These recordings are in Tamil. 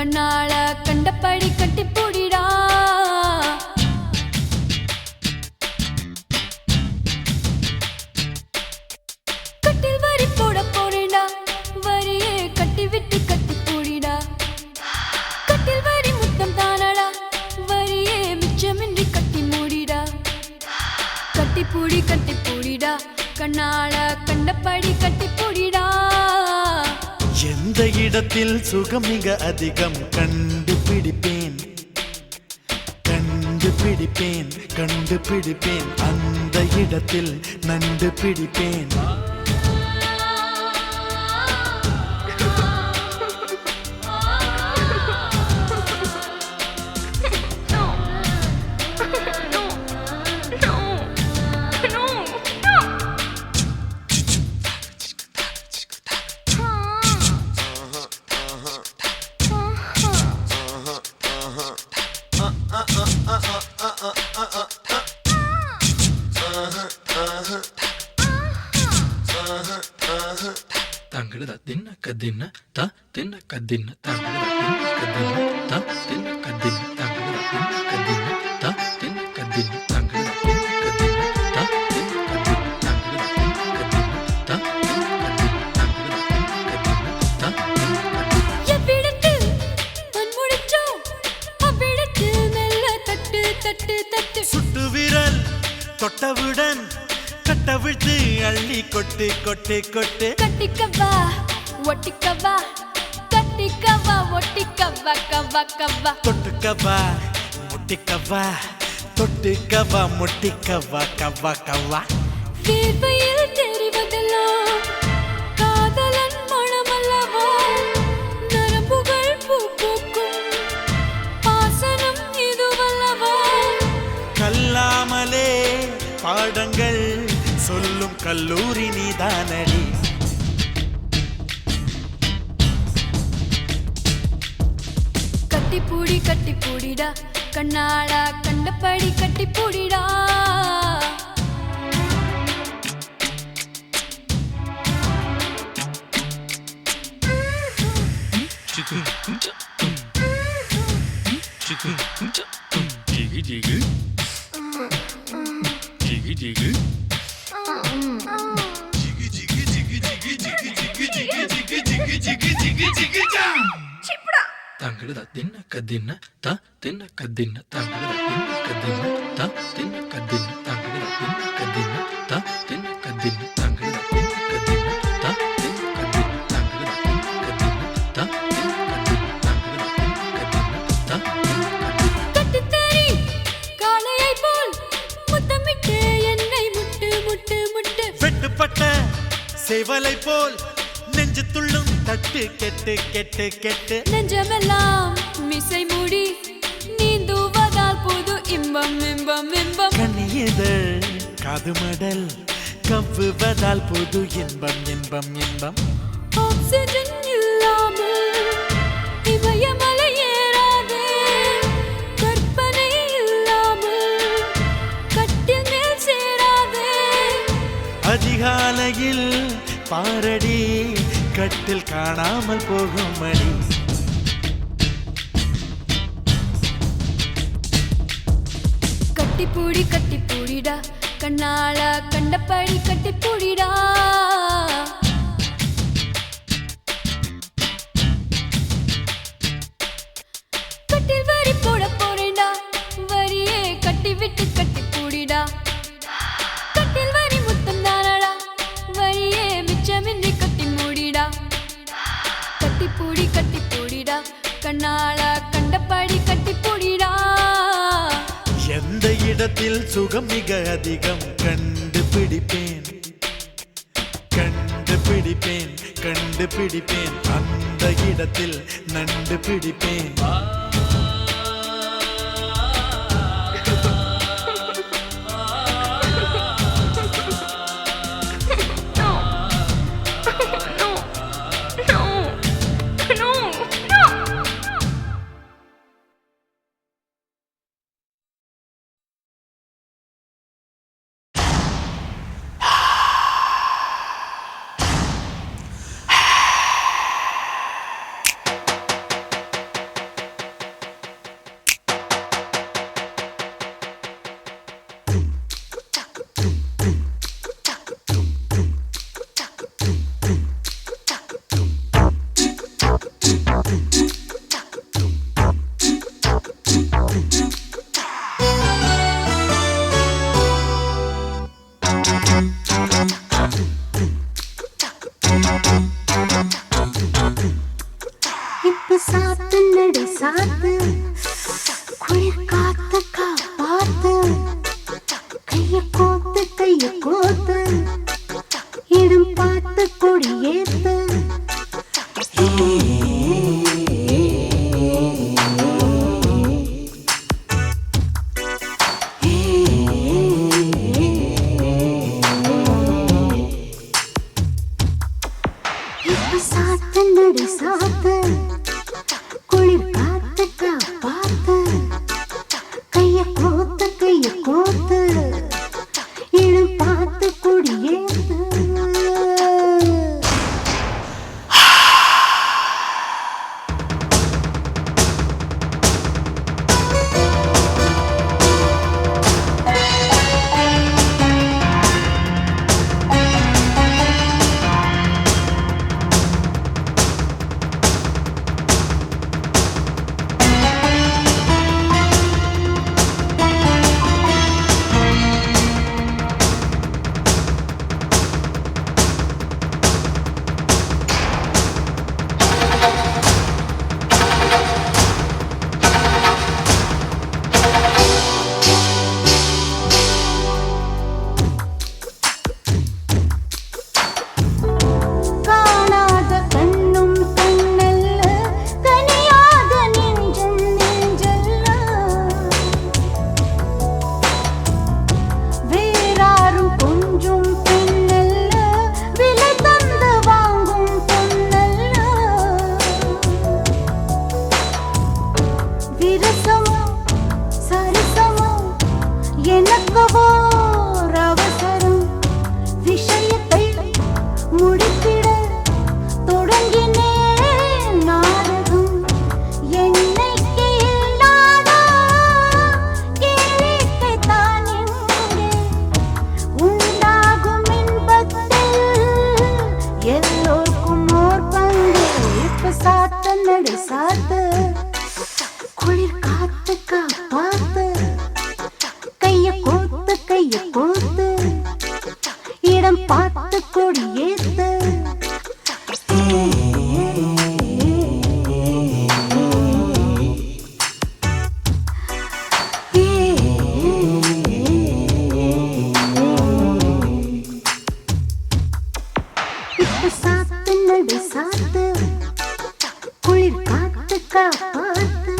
கண்ணால கண்டபடி கட்டி போடிடா. கட்டில் வரி போட போறேடா, வரியே கட்டி விட்டு கட்டி போடிடா. கட்டில் வரி முத்தம் தானடா, வரியே மிச்சமின்றி கட்டி மூடிடா. கட்டி பூடிடா, கண்ணால கண்டபடி கட்டி போடிடா. எந்த இடத்தில் சுகம் மிக அதிகம் கண்டுபிடிப்பேன் கண்டுபிடிப்பேன் கண்டுபிடிப்பேன் அந்த இடத்தில் நண்டு பிடிப்பேன். தங்கட தின்ன கதின்ன த தின்ன கதின்ன தங்கட தின்ன கதின்ன த தின்ன கதின்ன தங்கட தின்ன கதின்ன த தின்ன கதின்ன தங்கட தின்ன கதின்ன த தின்ன கதின்ன தங்கட தின்ன கதின்ன த தின்ன கதின்ன தங்கட தின்ன கதின்ன த தின்ன எவ்விடத்தில் பொன்முடிச்சோ அவ்விடத்தில் மெல்ல தட்டு தட்டு தட்டு. சுட்டு விரல் தொட்டவுடன் கட்டவிழ்த்து அள்ளி கொட்டு கொட்டு கொட்டு. கட்டிக்கவா ஒட்டிக்கவா கட்டிக்கவா ஒட்டிக்கவா கவா கவா. தொட்டுக்கவா முட்டிக்கவா தொட்டுக்கவா முட்டிக்கவா கவா கவா. வேர்வையில் தெரிவதெல்லாம் காதலன் மனமல்லவா, நரம்புகள் பூ பூக்கும் பாசனம் இதுவல்லவா. கல்லாமலே பாடங்கள் சொல்லும் கல்லூரி நீதானடி. கட்டி பூடிடா, கண்ணால கண்டபடி கட்டி பூடிடா. ஜிகு ஜிகு ஜிகு ஜிகு தங்கட தின்ன கதின்ன த தின்ன கதின்ன தங்கட தின்ன கதின்ன த தின்ன கதின்ன தங்கட தின்ன கதின்ன த தின்ன கதின்ன தங்கட தின்ன கதின்ன த தின்ன கதின்ன தங்கட தின்ன கதின்ன த தின்ன கதின்ன தங்கட தின்ன கதின்ன த கட்டித்தறி காளையை போல் முத்தமிட்டு என்னை முட்டு முட்டு முட்டு. வெட்டுப்பட்ட சேவலை போல் நெஞ்சு துள்ளும் தட்டு கெட்டு கெட்டு கெட்டு. நெஞ்சமெல்லாம் மிசை மூடி நீந்துவதால் புது இன்பம் இன்பம் இன்பம். கனியதழ் காது மடல் கவ்வுவதால் புது இன்பம் இன்பம் இன்பம். ஆக்சிஜன் இல்லாமல் இமயமலை ஏறாதே, கற்பனை இல்லாமல் கட்டில் மேல் சேராதே. அதிகாலையில் பாரடி கட்டில் காணாமல் போகும் அடி. கட்டி பூடிடா, கண்ணால கண்டபடி கட்டி பூடிடா. கட்டில் வரி போட போறேடா, வரியே கட்டி விட்டு கட்டி பூடிடா. கட்டில் வரி முத்தம் தானடா, வரியே மிச்சமின்றி கட்டி மூடிடா. கட்டி பூடிடா, கண்ணால கண்டபடி கட்டி பூடிடா. எந்த இடத்தில் சுகம் மிக அதிகம் கண்டுபிடிப்பேன் கண்டுபிடிப்பேன் கண்டுபிடிப்பேன் அந்த இடத்தில் நண்டு பிடிப்பேன். சாத்து குளிர் காத்து காப்பாத்து கைய கோத்து இடம் பார்த்து கொடியேத்து சாத்து நடி சாத்து குளிர் காத்து காப்பாத்து கைய கோத்து இடம் பார்த்து கொடியேத்து சாத்து குளிர் காத்து காப்பாத்து கைய கோத்து இடம் பார்த்து கொடியேத்து இப்ப சாத்து நடு சாத்து குளிர் காத்து காப்பாத்து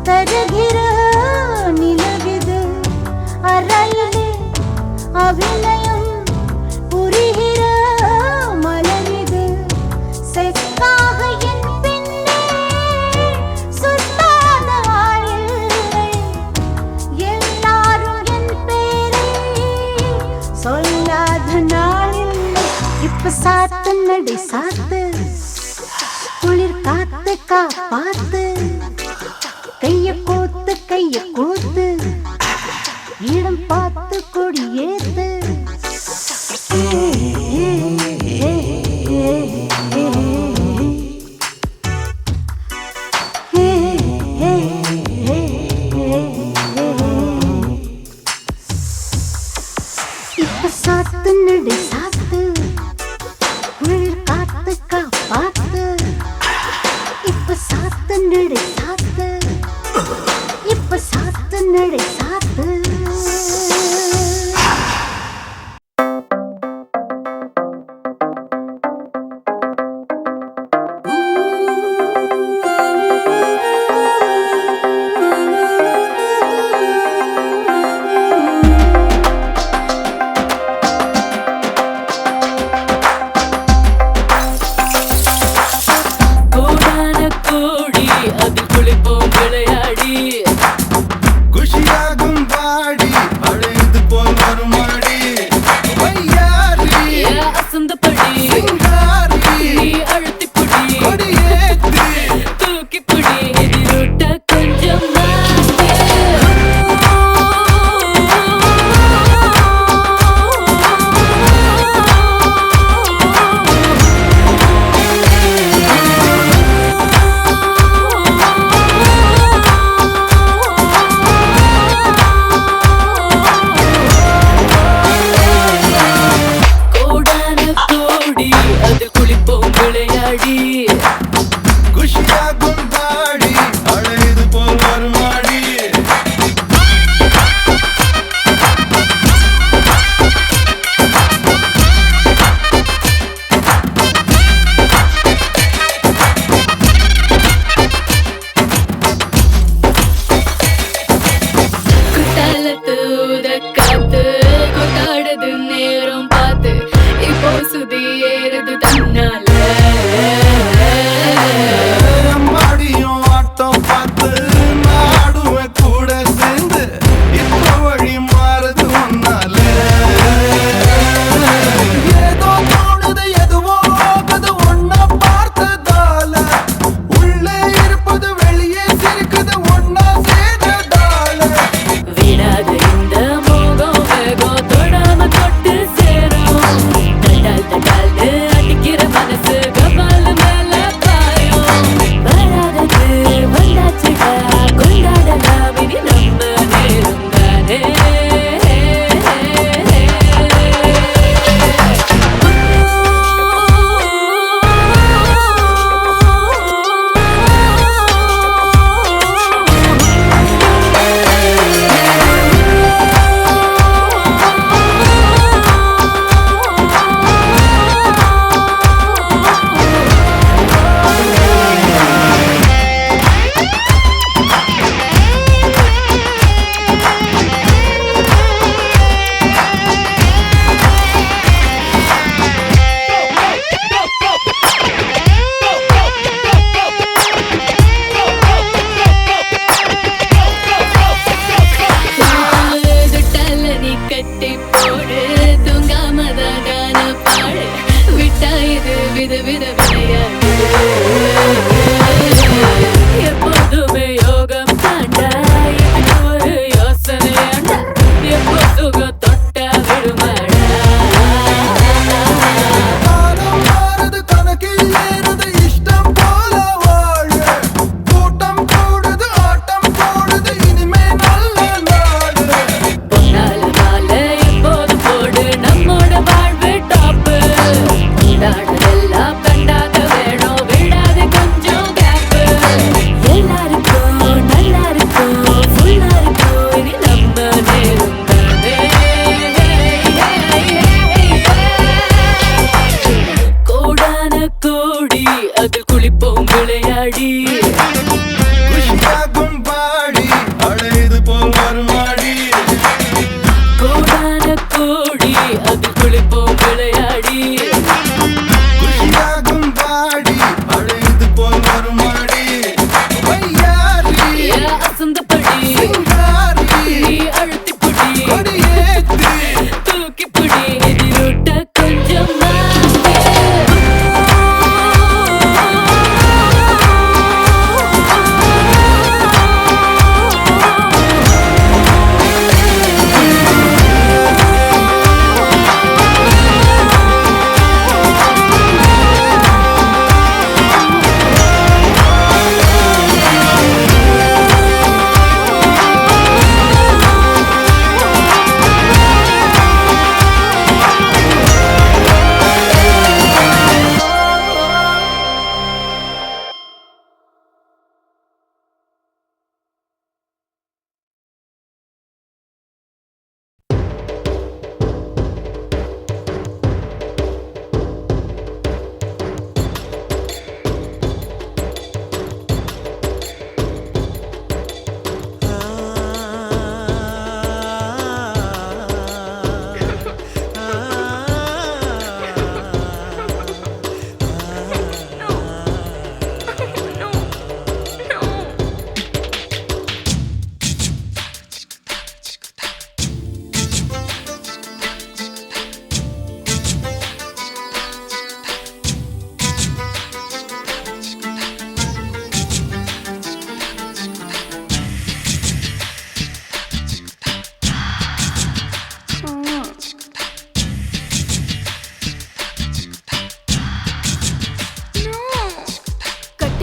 தருகிற நிலவிது அறையிலே அபிநயம் புரிகிற மலரிது செக்காக என் பின்னே சுத்தாத ஆளில்லை எல்லாரும் என் பேரை சொல்லாத நாளில்லை இப்ப சாத்து நடி சாத்து குளிர் காத்து காப்பாத்து கைய கோத்து இடம் பார்த்து கொடியேத்து இப்ப சாத்து நடு சாத்து குளிர் காத்து காப்பாத்து இப்ப சாத்து நடு சாத்து, இப்ப சாத்து நடு சாத்து.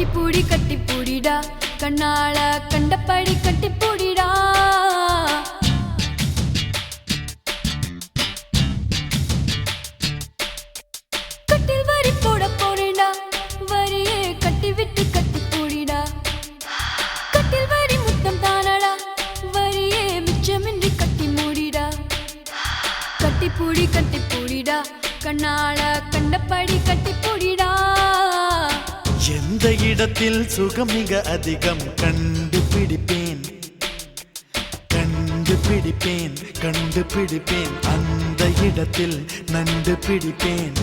கட்டி பூடிடா கண்ணால கண்டபடி கட்டி பூடிடா கட்டில் வரி போட போறேடா வரியே கட்டி விட்டு கட்டி பூடிடா கட்டில் வரி முத்தம் தானடா வரியே மிச்சமின்றி கட்டி மூடிடா கட்டி பூடிடா கண்ணால கண்டபடி கட்டி பூடிடா எந்த இடத்தில் சுகம் மிக அதிகம் கண்டுபிடிப்பேன் கண்டுபிடிப்பேன் கண்டுபிடிப்பேன் அந்த இடத்தில் நண்டு பிடிப்பேன்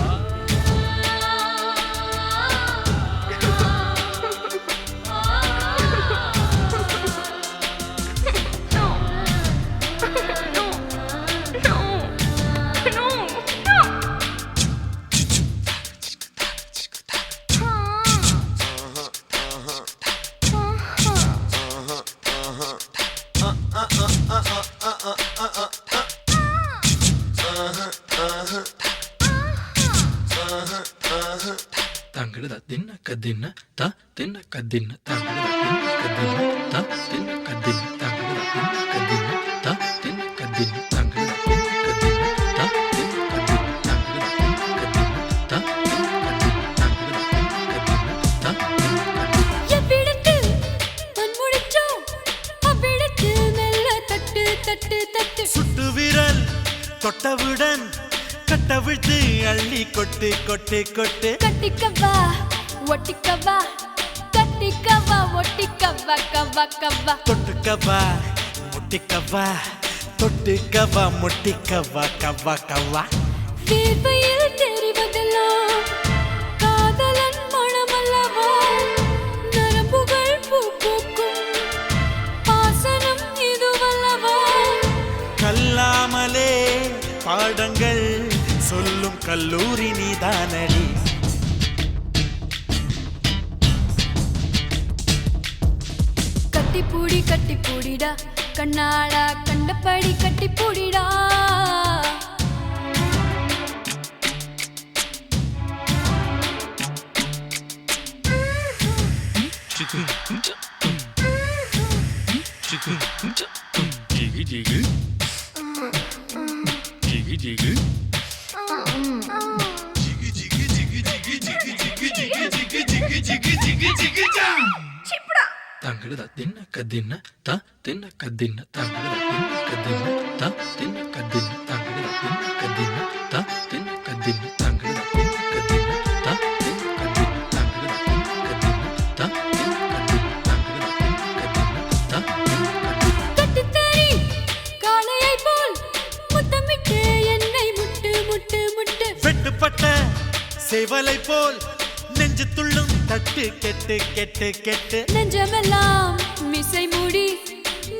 தங்கடா தின்ன கதின்ன தா தின்ன கதின்ன தங்கடா தின்ன கதின்ன தா தின்ன கதின்ன தங்கடா தின்ன கதின்ன தா தின்ன கதின்ன தங்கடா தின்ன கதின்ன தா தின்ன கதின்ன தங்கடா தின்ன கதின்ன தா தின்ன கதின்ன தங்கடா தின்ன கதின்ன தா எவ்விடத்தில் மண்முடிச்சோ அவ்விடத்தில் மெல்ல தட்டு தட்டு தட்டு சுட்டு விரல் தொட்டவுடன் கட்டவிழ்த்து அள்ளி கொட்டு கொட்டு கொட்டு கட்டிக்கவா ஒட்டிக்கவா கட்டிக்கவா ஒட்டிக்கவா கவா கவா தொட்டுக்கவா முட்டிக்கவா தொட்டுக்கவா முட்டிக்கவா கவா கவா வேர்வையில் தெரிவதெல்லாம் காதலன் மனமல்லவா நரம்புகள் பூ பூக்கும் பாசனம் இதுவல்லவா கல்லாமலே பாடங்கள் சொல்லும் கல்லூரி நீதானடி கட்டி பூடிடா கண்ணால கண்டபடி கட்டி பூடிடா ஜிகு ஜிகு ஜிகு ஜிகு தங்கடா தின்ன கதின்ன தா தின்ன கதின்ன தங்கடா தின்ன கதின்ன தா தின்ன கதின்ன தங்கடா தின்ன கதின்ன தா தின்ன கதின்ன தங்கடா தின்ன கதின்ன தா தின்ன கதின்ன தங்கடா தின்ன கதின்ன தா தின்ன கதின்ன தங்கடா தின்ன கதின்ன தா கட்டித்தறி காளையை போல் முத்தமிட்டு என்னை முட்டு முட்டு முட்டு வெட்டுப்பட்ட சேவலை போல் நெஞ்சு துள்ளும் தட்டு கெட்டு கெட்டு கெட்டு நெஞ்சமெல்லாம் மிசை மூடி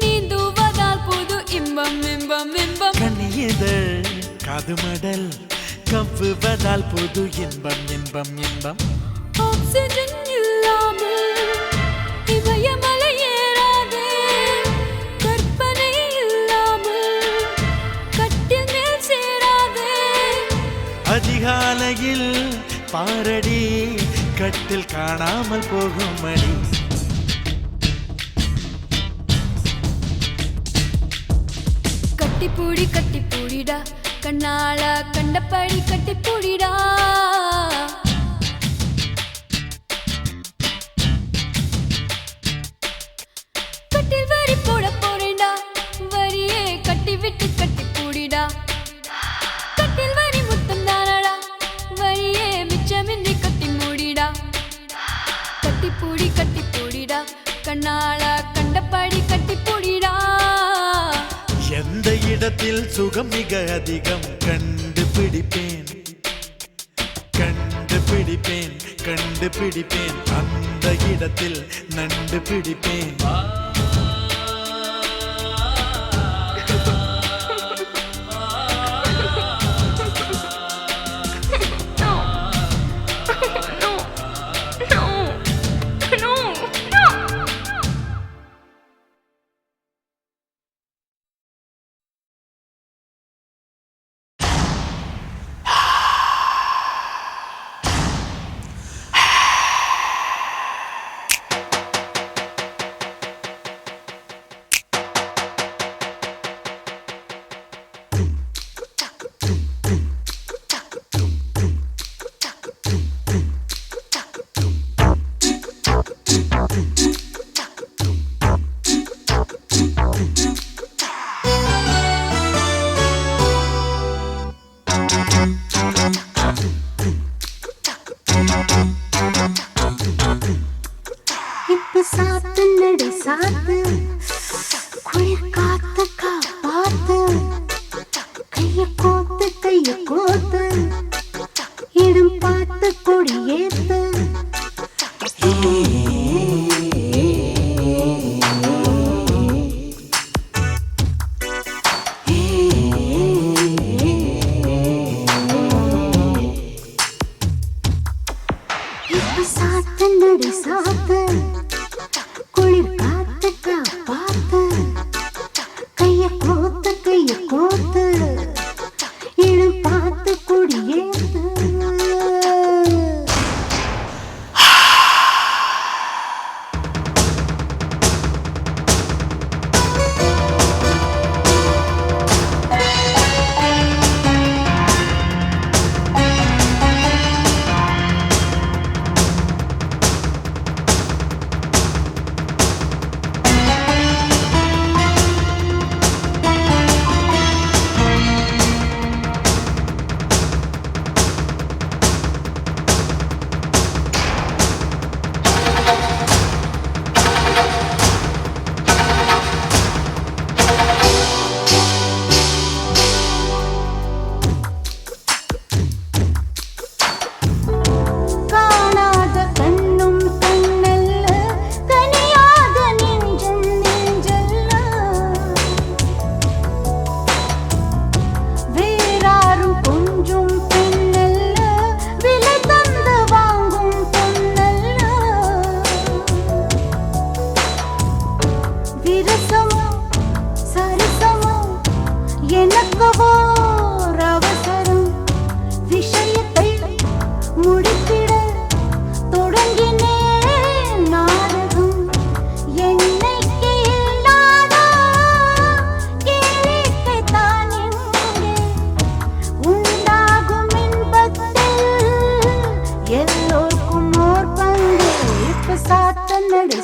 நீந்துவதால் போது இன்பம் இன்பம் இன்பம் கனியதழ் காதுமடல் கவ்வுவதால் பொது இன்பம் இன்பம் இன்பம் ஆக்சிஜன் இல்லாமல் இமயமலை ஏறாதே கற்பனை இல்லாமல் கட்டில் மேல் சேராதே அதிகாலையில் பாரடி கட்டில் காணாமல் போகும் அடி கட்டி பூடிடா கண்ணால கண்டபடி கட்டி பூடிடா கட்டில் வரி போட போறேடா வரியே கட்டி விட்டு கட்டி பூடிடா கட்டில் வரி முத்தம் தானடா வரியே மிச்சமின்றி கட்டி மூடிடா கட்டி பூடிடா கண்ணால கண்டபடி கட்டி பூடிடா எந்த இடத்தில் சுகம் மிக அதிகம் கண்டுபிடிப்பேன் கண்டுபிடிப்பேன் கண்டுபிடிப்பேன் அந்த இடத்தில் நண்டு பிடிப்பேன் இப்ப சாத்து நடு சாத்து குளிர் காத்து காப்பாத்து கைய கோத்து இடம் பார்த்து கொடியேத்து இப்ப சாத்து நடு சாத்து குளிர் காத்து காப்பாத்து கைய கோத்து இடம் பார்த்து கொடியேத்து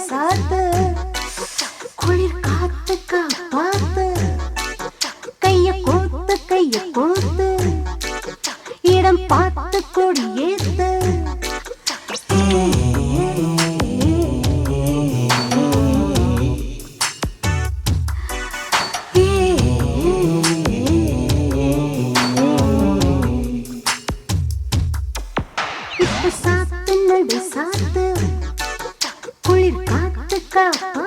சாத்து குளிர் காத்து காப்பாத்து கைய கோத்து இடம் பார்த்து கொடியேத்து இப்ப சாத்து நடு சாத்து குளிர் காத்து காப்பாத்து